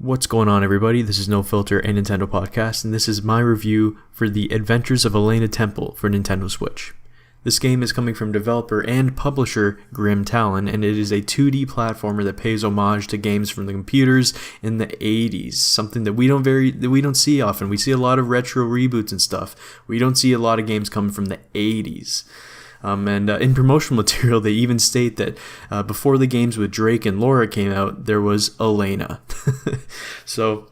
What's going on, everybody? This is No Filter, a Nintendo podcast, and this is my review for the Adventures of Elena Temple for Nintendo Switch. This game is coming from developer and publisher GrimTalin, and it is a 2D platformer that pays homage to games from the computers in the 80s, something that we don't see often. We see a lot of retro reboots and stuff. We don't see a lot of games coming from the 80s. In promotional material, they even state that before the games with Drake and Laura came out, there was Elena. So,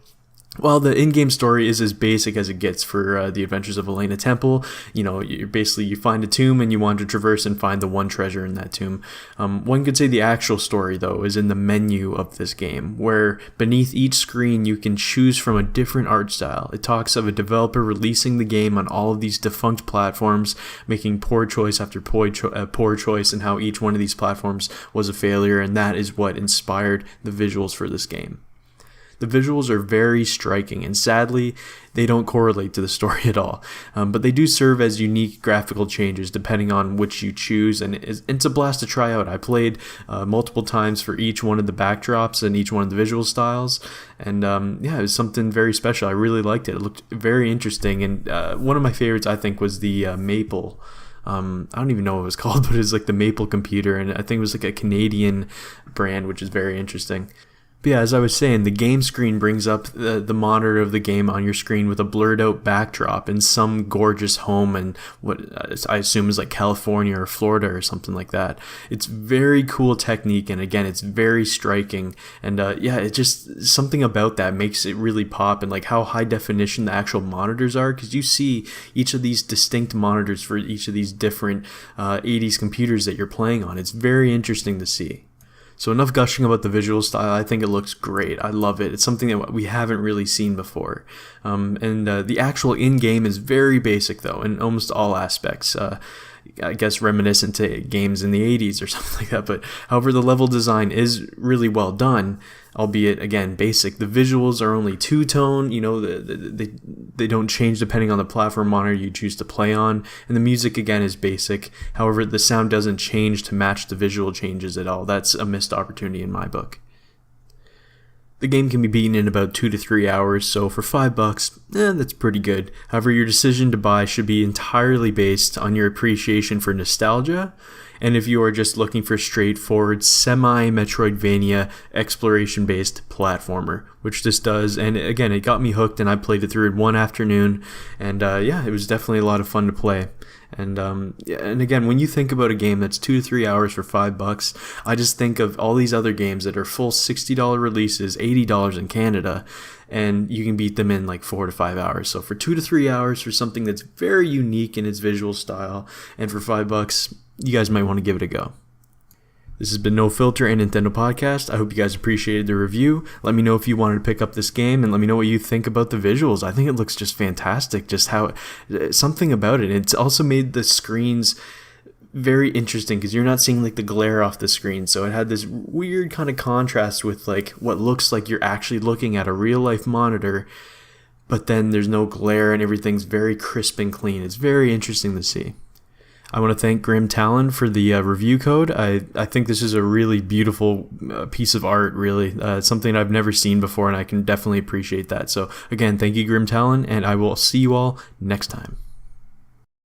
while the in-game story is as basic as it gets for the Adventures of Elena Temple, you find a tomb and you want to traverse and find the one treasure in that tomb. One could say the actual story, though, is in the menu of this game, where beneath each screen you can choose from a different art style. It talks of a developer releasing the game on all of these defunct platforms, making poor choice after poor choice, and how each one of these platforms was a failure, and that is what inspired the visuals for this game. The visuals are very striking, and sadly, they don't correlate to the story at all. But they do serve as unique graphical changes depending on which you choose, and it's a blast to try out. I played multiple times for each one of the backdrops and each one of the visual styles, and it was something very special. I really liked it. It looked very interesting, and one of my favorites, I think, was the Maple. I don't even know what it was called, but it was like the Maple computer, and I think it was like a Canadian brand, which is very interesting. But yeah, as I was saying, the game screen brings up the monitor of the game on your screen with a blurred out backdrop in some gorgeous home in what I assume is like California or Florida or something like that. It's very cool technique, and again, it's very striking, and it's just something about that makes it really pop, and like how high definition the actual monitors are, because you see each of these distinct monitors for each of these different 80s computers that you're playing on. It's very interesting to see. So enough gushing about the visual style. I think it looks great. I love it. It's something that we haven't really seen before. The actual in-game is very basic, though, in almost all aspects. I guess reminiscent to games in the 80s or something like that. But however, the level design is really well done, albeit, again, basic. The visuals are only two-tone. They don't change depending on the platform monitor you choose to play on. And the music, again, is basic. However, the sound doesn't change to match the visual changes at all. That's a missed opportunity in my book. The game can be beaten in about 2 to 3 hours, so for $5, that's pretty good. However, your decision to buy should be entirely based on your appreciation for nostalgia, and if you are just looking for straightforward semi-Metroidvania exploration-based platformer, which this does. And again, it got me hooked, and I played it through in one afternoon, and it was definitely a lot of fun to play. And again, when you think about a game that's 2 to 3 hours for $5, I just think of all these other games that are full $60 releases, $80 in Canada, and you can beat them in like 4 to 5 hours. So for 2 to 3 hours for something that's very unique in its visual style, and for $5, you guys might want to give it a go. This has been No Filter, a Nintendo podcast. I hope you guys appreciated the review. Let me know if you wanted to pick up this game, and let me know what you think about the visuals. I think it looks just fantastic, just how something about it. It's also made the screens very interesting because you're not seeing like the glare off the screen, so it had this weird kind of contrast with like what looks like you're actually looking at a real life monitor, but then there's no glare and everything's very crisp and clean. It's very interesting to see. I want to thank GrimTalin for the review code. I think this is a really beautiful piece of art, really. It's something I've never seen before, and I can definitely appreciate that. So again, thank you, GrimTalin, and I will see you all next time.